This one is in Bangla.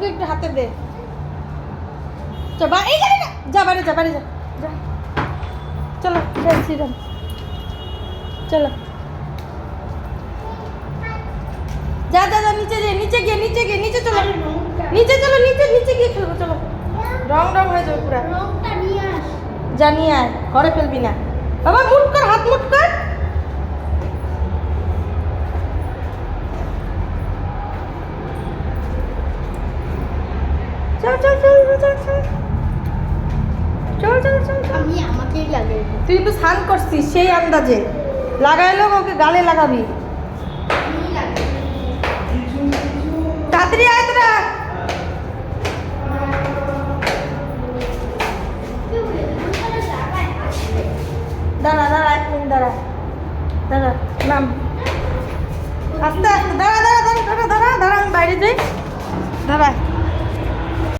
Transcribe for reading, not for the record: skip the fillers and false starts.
ওকে একটু হাতে দে। চল এই গাড়ি না, যা বাইরে যা, বাইরে যা, যা। চলো জয় শ্রীরাম, চলো যা যা যা, নিচে গিয়ে নিচে গিয়ে নিচে গিয়ে নিচে চলো, নিচে চলো, নিচে নিচে গিয়ে খেলবো। চলো রং রং হয়ে যাবে পুরা। যা নিয়ে আয়, ঘরে ফেলবি না বাবা। মুট কর, হাত মুট কর। চল চল চল চল চল চল চল চল। আমি আমাকেই লাগে। তুই কিন্তু স্নান করছিস সেই আন্দাজে লাগাইলো, ওকে গালে লাগাবি। তাড়াতাড়ি আয় তোরা। দাঁড়া দাঁড়া, এক মিনিট দাঁড়া দাঁড়া, নাম আস্তে আস্তে, দাঁড়া দাঁড়া দাঁড়া দাঁড়া দাঁড়া দাঁড়া, আমি বাইরে যাই, দাঁড়া।